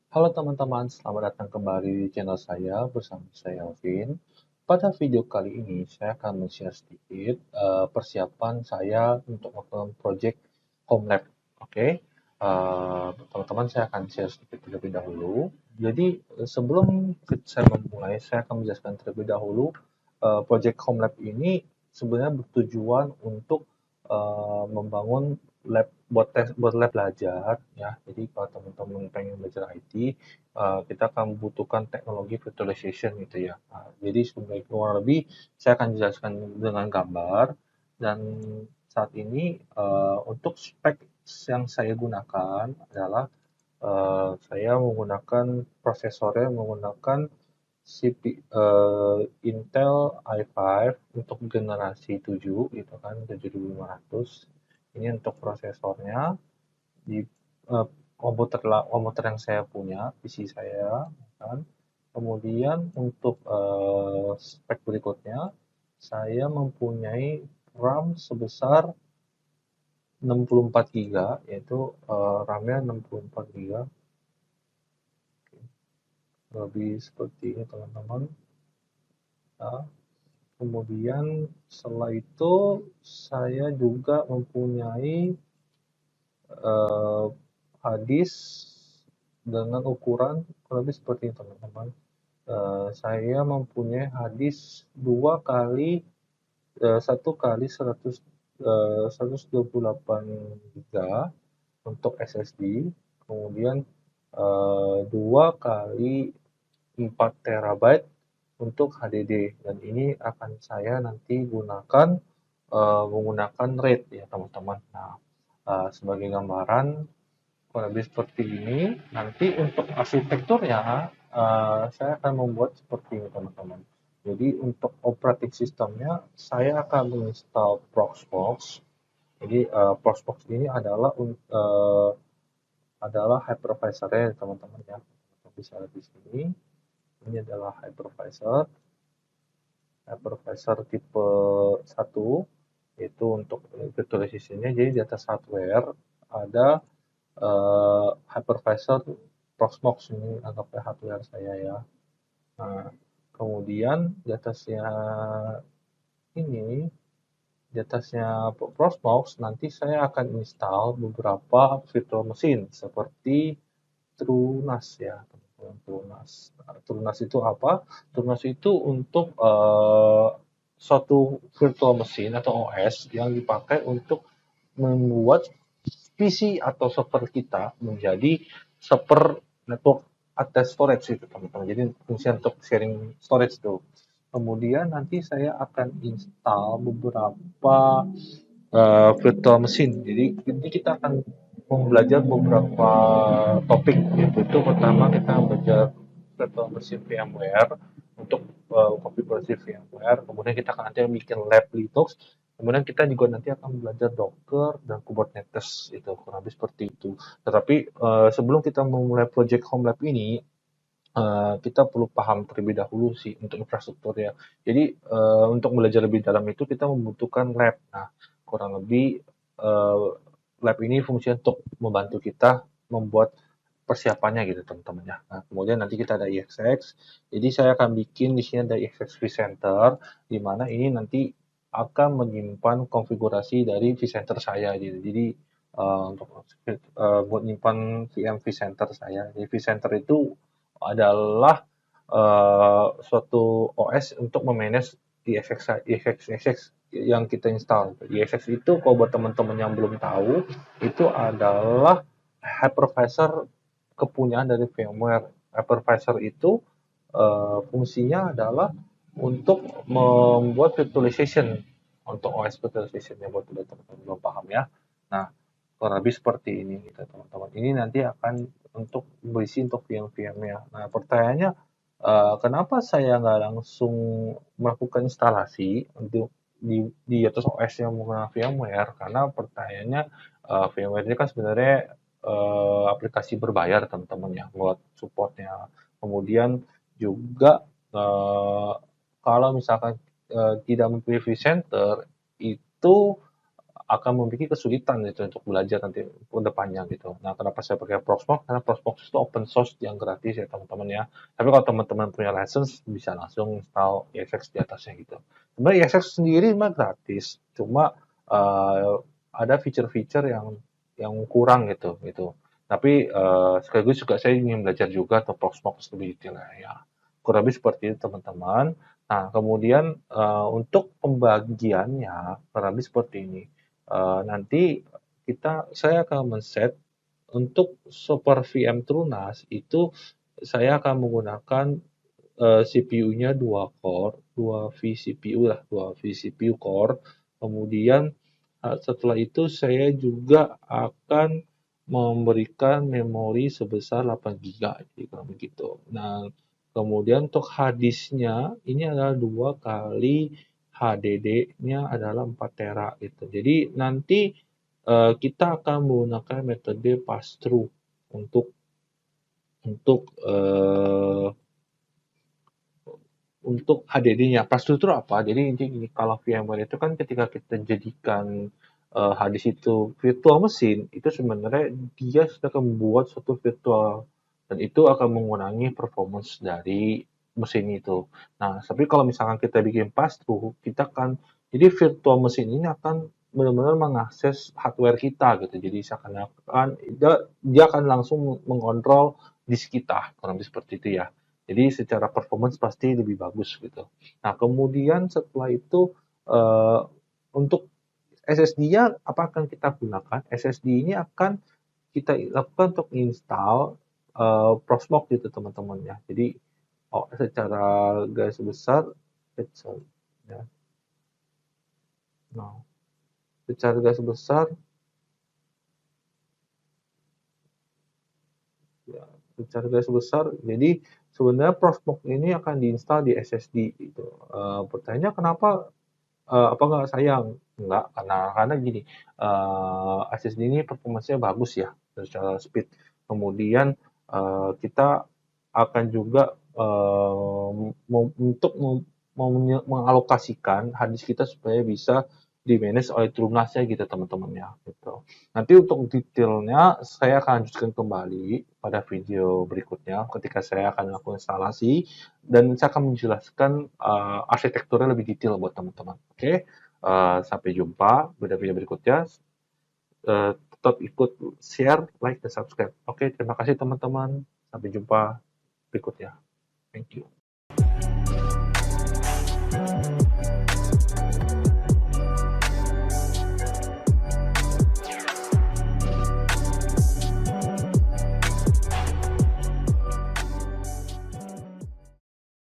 Halo teman-teman, selamat datang kembali di channel saya bersama saya Alvin. Pada video kali ini saya akan men-share sedikit persiapan saya untuk melakukan project home lab. Oke, teman-teman saya akan share sedikit terlebih dahulu. Jadi sebelum saya memulai, saya akan menjelaskan terlebih dahulu project home lab ini sebenarnya bertujuan untuk membangun lab buat lab belajar ya. Jadi kalau teman-teman pengen belajar IT, kita akan membutuhkan teknologi virtualization gitu ya. Nah, jadi sebagai kurang lebih saya akan jelaskan dengan gambar dan saat ini untuk spek yang saya gunakan adalah saya menggunakan prosesornya menggunakan Intel i5 untuk generasi 7 gitu kan 7500. Ini untuk prosesornya di komputer yang saya punya, PC saya kan. Kemudian untuk spek berikutnya saya mempunyai RAM sebesar 64 GB, yaitu RAM-nya 64 GB, lebih seperti ini teman-teman. Nah, kemudian setelah itu saya juga mempunyai eh, hadis dengan ukuran kurang lebih seperti ini teman-teman. Saya mempunyai hadis 1 kali 128 giga untuk SSD, kemudian 2 kali 4 terabyte untuk HDD, dan ini akan saya nanti gunakan menggunakan RAID ya teman-teman. Nah, sebagai gambaran kurang lebih seperti ini. Nanti untuk arsitekturnya saya akan membuat seperti ini teman-teman. Jadi untuk operating sistemnya saya akan menginstal Proxmox. Jadi Proxmox ini adalah hypervisor-nya teman-teman ya. Bisa lihat di sini. Ini adalah hypervisor tipe 1, yaitu untuk virtualization-nya. Jadi di atas hardware ada hypervisor Proxmox, ini anggapnya hardware saya ya. Nah, kemudian ini, di atasnya Proxmox nanti saya akan install beberapa virtual machine seperti TrueNAS ya, teman-teman. TrueNAS. Nah, TrueNAS itu apa? TrueNAS itu untuk suatu virtual machine atau OS yang dipakai untuk membuat PC atau server kita menjadi server network attached storage itu teman-teman. Jadi fungsi untuk sharing storage itu. Kemudian nanti saya akan install beberapa virtual machine. Jadi ini kita akan belajar beberapa topik. Yaitu pertama kita belajar virtual machine VMware untuk konfigurasi VMware. Kemudian kita akan nanti bikin lab Linux. Kemudian kita juga nanti akan belajar Docker dan Kubernetes, itu kurang lebih seperti itu. Tetapi sebelum kita memulai project home lab ini, kita perlu paham terlebih dahulu sih untuk infrastruktur ya. Jadi untuk belajar lebih dalam itu kita membutuhkan lab. Nah, kurang lebih eh, lab ini fungsinya untuk membantu kita membuat persiapannya gitu teman-teman ya. Nah, kemudian nanti kita ada EXX. Jadi saya akan bikin di sini ada EXX vCenter, di mana ini nanti akan menyimpan konfigurasi dari vCenter saya gitu. Jadi untuk buat nyimpan VM vCenter saya. Jadi vCenter itu adalah suatu OS untuk memanage EXX yang kita install. EXX itu kalau buat teman-teman yang belum tahu, itu adalah hypervisor kepunyaan dari VMware. Hypervisor itu fungsinya adalah untuk membuat virtualization untuk OS virtualization ya, buat teman-teman belum paham ya. Nah, kurang lebih seperti ini gitu teman-teman. Ini nanti akan untuk berisi untuk VM-VM ya. Nah, pertanyaannya kenapa saya nggak langsung melakukan instalasi untuk di atas OS yang menggunakan VMware? Karena pertanyaannya VMware ini kan sebenarnya aplikasi berbayar teman-teman ya buat supportnya. Kemudian juga kalau misalkan tidak memilih vCenter itu akan memiliki kesulitan gitu untuk belajar nanti ke depannya gitu. Nah, kenapa saya pakai Proxmox? Karena Proxmox itu open source yang gratis ya teman-teman ya. Tapi kalau teman-teman punya license bisa langsung install ESX di atasnya gitu. Sebenarnya ESX sendiri mah gratis, cuma ada fitur-fitur yang kurang gitu. Tapi sekaligus juga saya ingin belajar juga tentang Proxmox lebih detail ya. Kurang lebih seperti itu teman-teman. Nah, kemudian untuk pembagiannya kurang lebih seperti ini. Nanti saya akan men-set untuk Super VM Trunas itu saya akan menggunakan CPU-nya 2 core, 2 vCPU lah, 2 vCPU core. Kemudian setelah itu saya juga akan memberikan memori sebesar 8 GB, jadi kurang begitu. Nah, kemudian untuk harddisknya ini adalah 2 kali HDD-nya adalah 4 tera gitu. Jadi nanti kita akan menggunakan metode pass-through untuk untuk eh, untuk HDD-nya. Pass-through itu apa? Jadi intinya gini, kalau VMware itu kan ketika kita jadikan hard disk itu virtual mesin, itu sebenarnya dia sudah akan membuat suatu virtual dan itu akan mengurangi performance dari mesin itu. Nah, tapi kalau misalkan kita bikin pass-through, kita kan jadi virtual mesin ini akan benar-benar mengakses hardware kita gitu. Jadi seakan-akan dia akan langsung mengontrol disk kita, kurang lebih seperti itu ya. Jadi secara performance pasti lebih bagus gitu. Nah, kemudian setelah itu untuk SSD-nya apa akan kita gunakan? SSD ini akan kita lakukan untuk install Proxmox gitu teman-teman ya. Jadi secara garis besar, ya. Nah, secara garis besar, ya, secara garis besar, jadi sebenarnya Proxmox ini akan diinstal di SSD gitu. Pertanyaannya kenapa apa nggak sayang? Enggak, karena gini, SSD ini performance-nya bagus ya secara speed. Kemudian kita akan juga untuk mengalokasikan hard disk kita supaya bisa di-manage oleh Trunasnya gitu teman-teman ya. Gitu. Nanti untuk detailnya saya akan lanjutkan kembali pada video berikutnya ketika saya akan melakukan instalasi dan saya akan menjelaskan arsitekturnya lebih detail buat teman-teman. Oke, sampai jumpa pada video berikutnya. Tetap ikut share, like, dan subscribe. Oke, terima kasih teman-teman. Sampai jumpa berikutnya. Thank you.